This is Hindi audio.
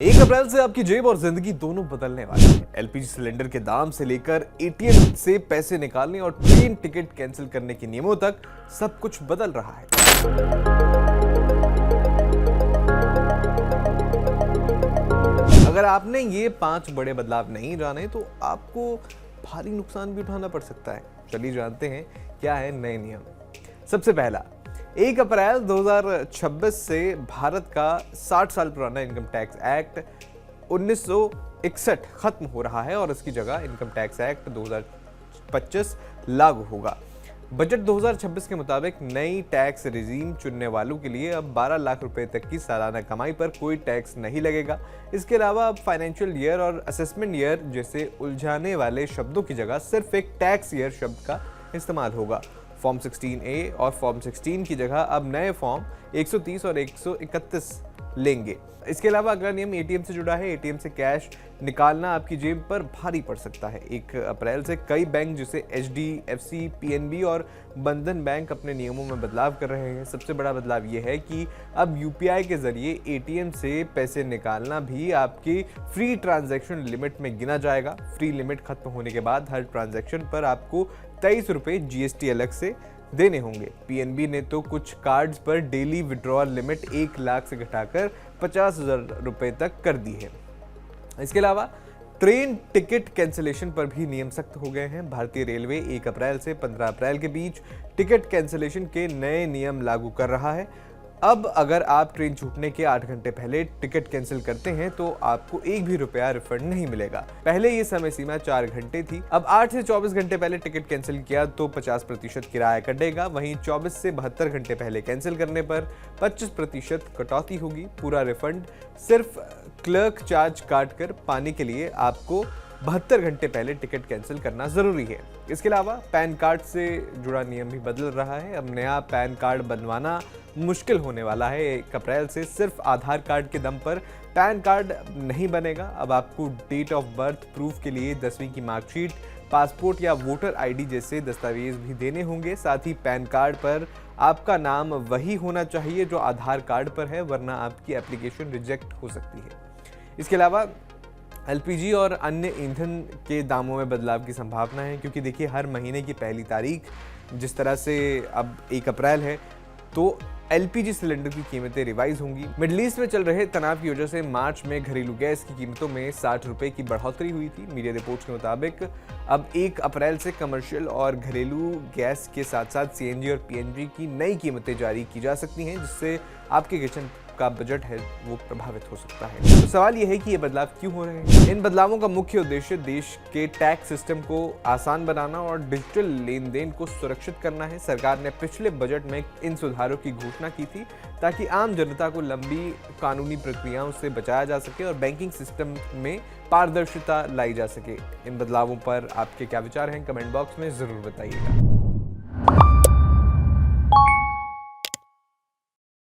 1 अप्रैल से आपकी जेब और जिंदगी दोनों बदलने वाली है। एलपीजी सिलेंडर के दाम से लेकर एटीएम से पैसे निकालने और ट्रेन टिकट कैंसिल करने के नियमों तक सब कुछ बदल रहा है। अगर आपने ये 5 बड़े बदलाव नहीं जाने तो आपको भारी नुकसान भी उठाना पड़ सकता है। चलिए जानते हैं क्या है नए नियम। सबसे पहला, 1 अप्रैल 2026 से भारत का 60 साल पुराना इनकम टैक्स एक्ट 1961 खत्म हो रहा है और इसकी जगह इनकम टैक्स एक्ट 2025 लागू होगा। बजट 2026 के मुताबिक नई टैक्स रिजीम चुनने वालों के लिए अब 12 लाख रुपए तक की सालाना कमाई पर कोई टैक्स नहीं लगेगा। इसके अलावा अब फाइनेंशियल ईयर और असेसमेंट ईयर जैसे उलझाने वाले शब्दों की जगह सिर्फ एक टैक्स ईयर शब्द का इस्तेमाल होगा। फॉर्म 16A और फॉर्म 16 की जगह अब नए फॉर्म 130 और 131 लेंगे। इसके अलावा अगला नियम एटीएम से जुड़ा है। एटीएम से कैश निकालना आपकी जेब पर भारी पड़ सकता है। 1 अप्रैल से कई बैंक जैसे HDFC, PNB और बंधन बैंक अपने नियमों में बदलाव कर रहे हैं। सबसे बड़ा बदलाव यह है कि अब UPI के जरिए एटीएम से पैसे निकालना भी आपकी फ्री ट्रांजैक्शन लिमिट में गिना जाएगा। फ्री लिमिट खत्म होने के बाद हर ट्रांजैक्शन पर आपको 23 रुपये GST अलग से देने होंगे। PNB ने तो कुछ कार्ड्स पर डेली विड्रॉल लिमिट 1 लाख से घटाकर 50,000 रुपए तक कर दी है। इसके अलावा ट्रेन टिकट कैंसिलेशन पर भी नियम सख्त हो गए हैं। भारतीय रेलवे 1 अप्रैल से 15 अप्रैल के बीच टिकट कैंसिलेशन के नए नियम लागू कर रहा है। अब अगर आप ट्रेन छूटने के 8 घंटे पहले टिकट कैंसिल करते हैं तो आपको 1 भी रुपया रिफंड नहीं मिलेगा। पहले ये समय सीमा 4 घंटे थी। अब 8 से 24 घंटे पहले टिकट कैंसिल किया तो 50% किराया कटेगा। वहीं 24 से 72 घंटे पहले कैंसिल करने पर 25% कटौती होगी। पूरा रिफंड सिर्फ क्लर्क चार्ज काट कर पाने के लिए आपको 72 घंटे पहले टिकट कैंसिल करना जरूरी है। इसके अलावा पैन कार्ड से जुड़ा नियम भी बदल रहा है। अब नया पैन कार्ड बनवाना मुश्किल होने वाला है। 1 अप्रैल से सिर्फ आधार कार्ड के दम पर पैन कार्ड नहीं बनेगा। अब आपको डेट ऑफ बर्थ प्रूफ के लिए 10वीं की मार्कशीट, पासपोर्ट या वोटर ID जैसे दस्तावेज भी देने होंगे। साथ ही पैन कार्ड पर आपका नाम वही होना चाहिए जो आधार कार्ड पर है, वरना आपकी एप्लीकेशन रिजेक्ट हो सकती है। इसके अलावा LPG और अन्य ईंधन के दामों में बदलाव की संभावना है, क्योंकि देखिए हर महीने की पहली तारीख जिस तरह से अब 1 अप्रैल है तो LPG सिलेंडर की कीमतें रिवाइज होंगी। मिडिल ईस्ट में चल रहे तनाव की वजह से मार्च में घरेलू गैस की कीमतों में 60 रुपए की बढ़ोतरी हुई थी। मीडिया रिपोर्ट्स के मुताबिक अब 1 अप्रैल से कमर्शियल और घरेलू गैस के साथ साथ CNG और PNG की नई कीमतें जारी की जा सकती हैं, जिससे आपके किचन का बजट है वो प्रभावित हो सकता है। तो सवाल यह है कि ये बदलाव क्यों हो रहे हैं। इन बदलावों का मुख्य उद्देश्य देश के टैक्स सिस्टम को आसान बनाना और डिजिटल लेन देन को सुरक्षित करना है। सरकार ने पिछले बजट में इन सुधारों की घोषणा की थी ताकि आम जनता को लंबी कानूनी प्रक्रियाओं से बचाया जा सके और बैंकिंग सिस्टम में पारदर्शिता लाई जा सके। इन बदलावों पर आपके क्या विचार हैं, कमेंट बॉक्स में जरूर बताइएगा।